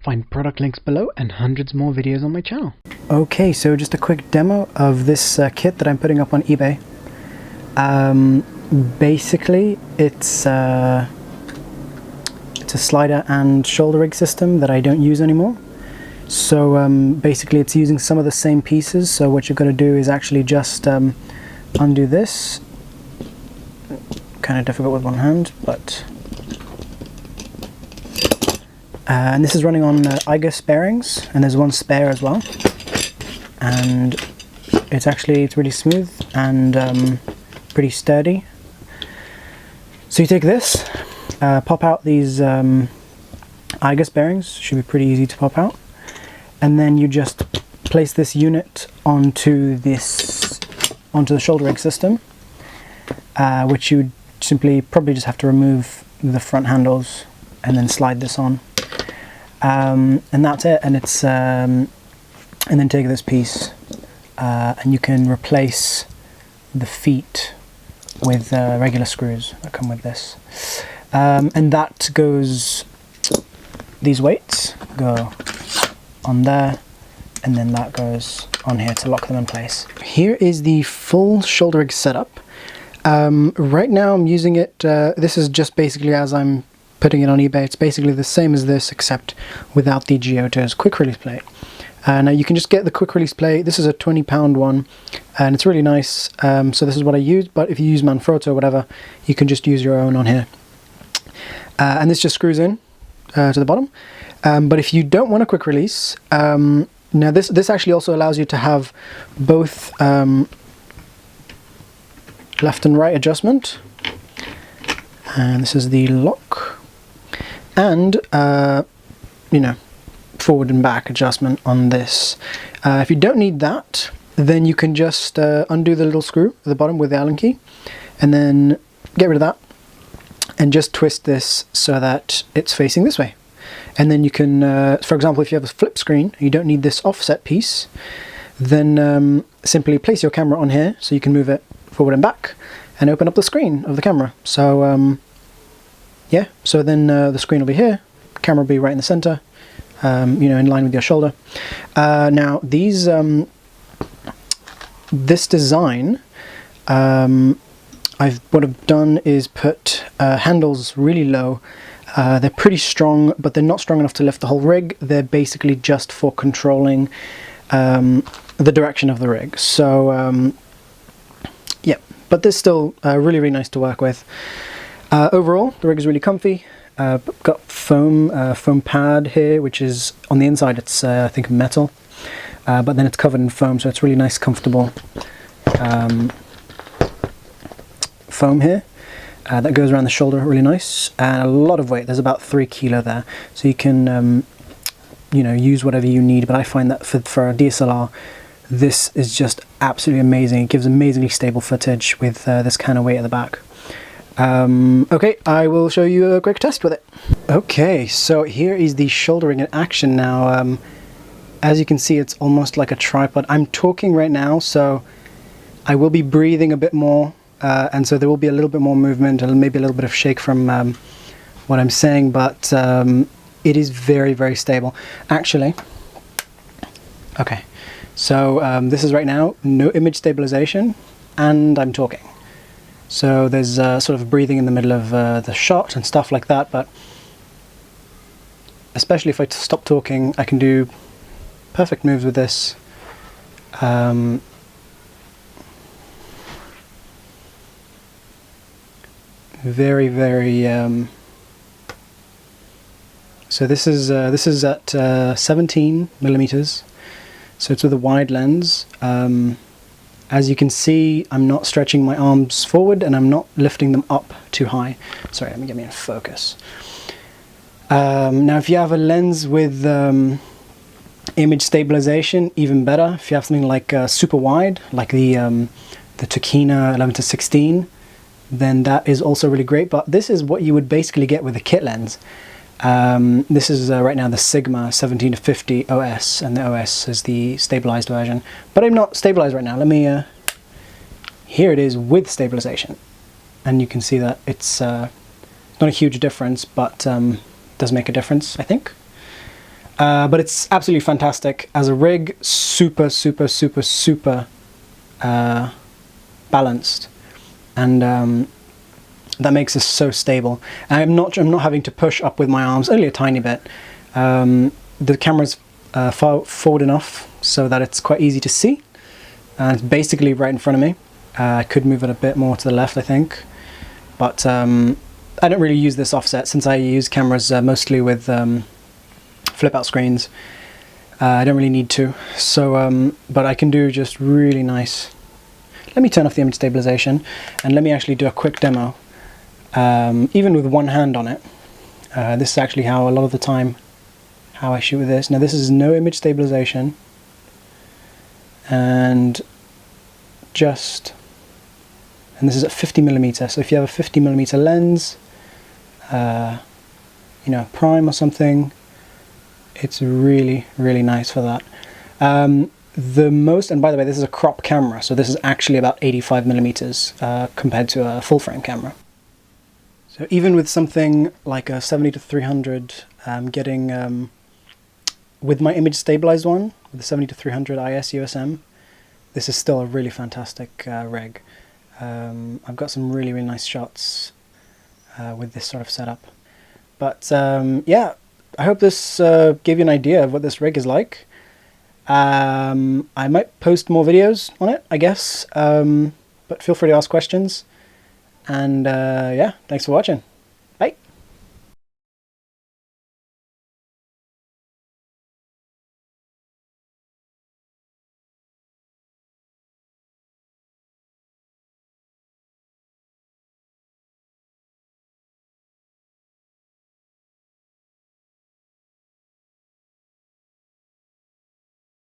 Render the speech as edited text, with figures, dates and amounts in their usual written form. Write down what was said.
Find product links below and hundreds more videos on my channel. Okay, so just a quick demo of this kit that I'm putting up on eBay. Basically, it's a slider and shoulder rig system that I don't use anymore. So basically it's using some of the same pieces, so what you've got to do is actually just undo this. Kind of difficult with one hand, but... and this is running on IGUS bearings, and there's one spare as well. And it's really smooth and pretty sturdy. So you take this, pop out these IGUS bearings, should be pretty easy to pop out, and then you just place this unit onto the shoulder rig system, which you simply probably just have to remove the front handles and then slide this on. And that's it, and it's and then take this piece and you can replace the feet with regular screws that come with this, and that goes, these weights go on there, and then that goes on here to lock them in place. Here is the full shoulder rig setup. Right now I'm using it, this is just basically as I'm putting it on eBay. It's basically the same as this except without the Giotto's quick release plate. Now you can just get the quick release plate. This is a 20-pound one and it's really nice. So this is what I use, but if you use Manfrotto or whatever, you can just use your own on here. And this just screws in to the bottom. But if you don't want a quick release, now this actually also allows you to have both left and right adjustment. And this is the lock. And, you know, forward and back adjustment on this. If you don't need that, then you can just undo the little screw at the bottom with the Allen key, and then get rid of that, and just twist this so that it's facing this way. And then you can, for example, if you have a flip screen, you don't need this offset piece, then simply place your camera on here so you can move it forward and back, and open up the screen of the camera. So, yeah, so then the screen will be here, camera will be right in the center, you know, in line with your shoulder. Now these, this design, what I've done is put handles really low. They're pretty strong, but they're not strong enough to lift the whole rig. They're basically just for controlling the direction of the rig. So, yeah, but they're still really, really nice to work with. Overall, the rig is really comfy. Got foam pad here, which is on the inside. It's I think metal, but then it's covered in foam, so it's really nice, comfortable foam here. That goes around the shoulder, really nice, and a lot of weight. There's about 3 kilo there, so you can you know, use whatever you need. But I find that for a DSLR, this is just absolutely amazing. It gives amazingly stable footage with this kind of weight at the back. Okay, I will show you a quick test with it. Okay, so here is the shoulder rig in action now. As you can see, it's almost like a tripod. I'm talking right now, so I will be breathing a bit more, and so there will be a little bit more movement and maybe a little bit of shake from what I'm saying, but it is very, very stable. Actually, okay, so this is right now, no image stabilization, and I'm talking. So there's sort of breathing in the middle of the shot and stuff like that, but especially if I stop talking, I can do perfect moves with this. Very, very. So this is at 17 millimeters, so it's with a wide lens. As you can see, I'm not stretching my arms forward and I'm not lifting them up too high. Sorry, let me get me in focus. Now if you have a lens with image stabilization, even better. If you have something like super wide, like the Tokina 11-16, then that is also really great. But this is what you would basically get with a kit lens. This is right now the Sigma 17-50 OS, and the OS is the stabilized version. But I'm not stabilized right now. Let me, here it is with stabilization. And you can see that it's not a huge difference, but does make a difference, I think. But it's absolutely fantastic as a rig. Super, super, super, super balanced, and that makes this so stable. And I'm not having to push up with my arms, only a tiny bit. The camera's far forward enough so that it's quite easy to see, and it's basically right in front of me. I could move it a bit more to the left, I think, but I don't really use this offset since I use cameras mostly with flip out screens. I don't really need to, so but I can do just really nice. Let me turn off the image stabilization and let me actually do a quick demo, even with one hand on it. This is actually how a lot of the time how I shoot with this. Now this is no image stabilization, and this is at 50mm. So if you have a 50mm lens, you know, prime or something, it's really, really nice for that. And by the way, this is a crop camera, so this is actually about 85mm compared to a full frame camera. So even with something like a 70-300, getting with my image stabilized one, with the 70-300 IS USM, this is still a really fantastic rig. I've got some really, really nice shots with this sort of setup. But yeah, I hope this gave you an idea of what this rig is like. I might post more videos on it, I guess, but feel free to ask questions. And yeah, thanks for watching.